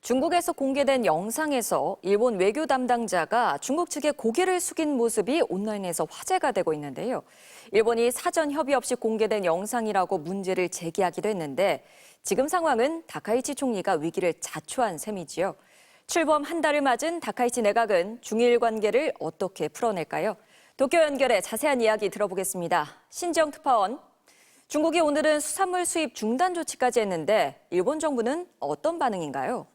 중국에서 공개된 영상에서 일본 외교 담당자가 중국 측에 고개를 숙인 모습이 온라인에서 화제가 되고 있는데요. 일본이 사전 협의 없이 공개된 영상이라고 문제를 제기하기도 했는데 지금 상황은 다카이치 총리가 위기를 자초한 셈이지요. 출범 한 달을 맞은 다카이치 내각은 중일 관계를 어떻게 풀어낼까요? 도쿄 연결해 자세한 이야기 들어보겠습니다. 신지영 특파원. 중국이 오늘은 수산물 수입 중단 조치까지 했는데 일본 정부는 어떤 반응인가요?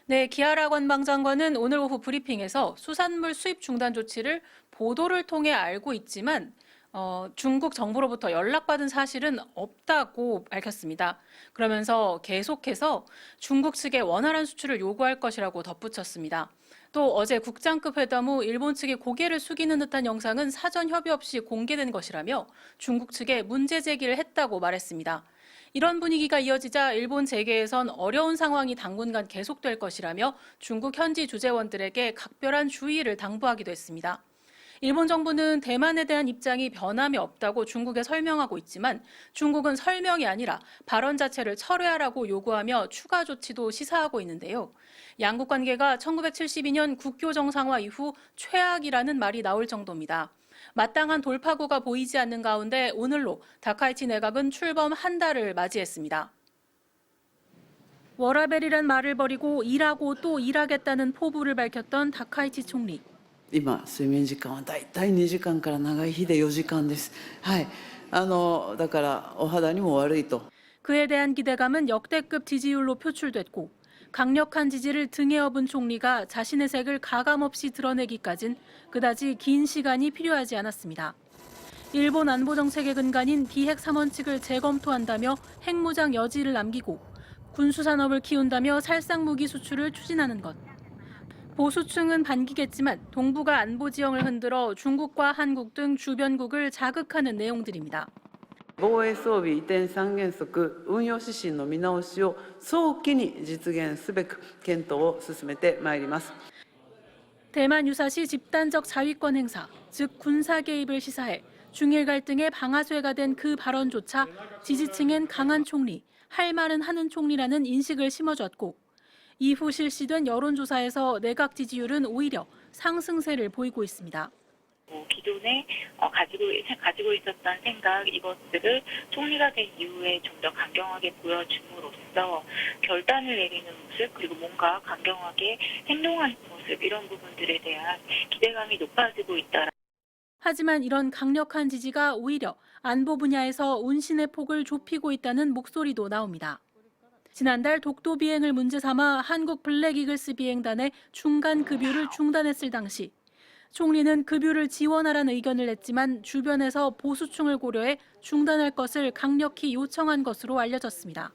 네, 기하라 관방장관은 오늘 오후 브리핑에서 수산물 수입 중단 조치를 보도를 통해 알고 있지만 중국 정부로부터 연락받은 사실은 없다고 밝혔습니다. 그러면서 계속해서 중국 측에 원활한 수출을 요구할 것이라고 덧붙였습니다. 또 어제 국장급 회담 후 일본 측이 고개를 숙이는 듯한 영상은 사전 협의 없이 공개된 것이라며 중국 측에 문제 제기를 했다고 말했습니다. 이런 분위기가 이어지자 일본 재계에선 어려운 상황이 당분간 계속될 것이라며 중국 현지 주재원들에게 각별한 주의를 당부하기도 했습니다. 일본 정부는 대만에 대한 입장이 변함이 없다고 중국에 설명하고 있지만 중국은 설명이 아니라 발언 자체를 철회하라고 요구하며 추가 조치도 시사하고 있는데요. 양국 관계가 1972년 국교 정상화 이후 최악이라는 말이 나올 정도입니다. 마땅한 돌파구가 보이지 않는 가운데 오늘로 다카이치 내각은 출범 한 달을 맞이했습니다. 워라벨이란 말을 버리고 일하고 또 일하겠다는 포부를 밝혔던 다카이치 총리. 今、睡眠時間はだいたい2時間から長い日で4時間です。はい。だからお肌にも悪いと。 그에 대한 기대감은 역대급 지지율로 표출됐고 강력한 지지를 등에 업은 총리가 자신의 색을 가감없이 드러내기까진 그다지 긴 시간이 필요하지 않았습니다. 일본 안보정책의 근간인 비핵 3원칙을 재검토한다며 핵무장 여지를 남기고 군수산업을 키운다며 살상무기 수출을 추진하는 것. 보수층은 반기겠지만 동북아 안보지형을 흔들어 중국과 한국 등 주변국을 자극하는 내용들입니다. 防衛装備移転三原則運用指針の見直しを早期に実現すべく検討を進めてまいります。 대만 유사시 집단적 자위권 행사, 즉 군사 개입을 시사해 중일 갈등의 방아쇠가 된 그 발언조차 지지층엔 강한 총리, 할 말은 하는 총리라는 인식을 심어줬고 이후 실시된 여론조사에서 내각 지지율은 오히려 상승세를 보이고 있습니다. 기존에 가지고 있었던 생각 이것들을 총리가 된 이후에 좀 더 강경하게 보여줌으로써 결단을 내리는 모습 그리고 뭔가 강경하게 행동하는 모습 이런 부분들에 대한 기대감이 높아지고 있다. 하지만 이런 강력한 지지가 오히려 안보 분야에서 운신의 폭을 좁히고 있다는 목소리도 나옵니다. 지난달 독도 비행을 문제 삼아 한국 블랙이글스 비행단의 중간 급유를 중단했을 당시 총리는 급유를 지원하라는 의견을 냈지만 주변에서 보수층을 고려해 중단할 것을 강력히 요청한 것으로 알려졌습니다.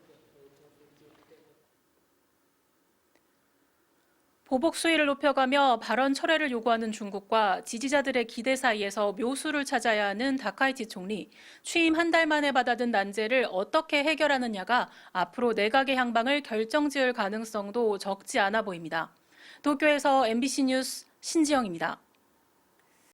보복 수위를 높여가며 발언 철회를 요구하는 중국과 지지자들의 기대 사이에서 묘수를 찾아야 하는 다카이치 총리, 취임 한 달 만에 받아든 난제를 어떻게 해결하느냐가 앞으로 내각의 향방을 결정지을 가능성도 적지 않아 보입니다. 도쿄에서 MBC 뉴스 신지영입니다.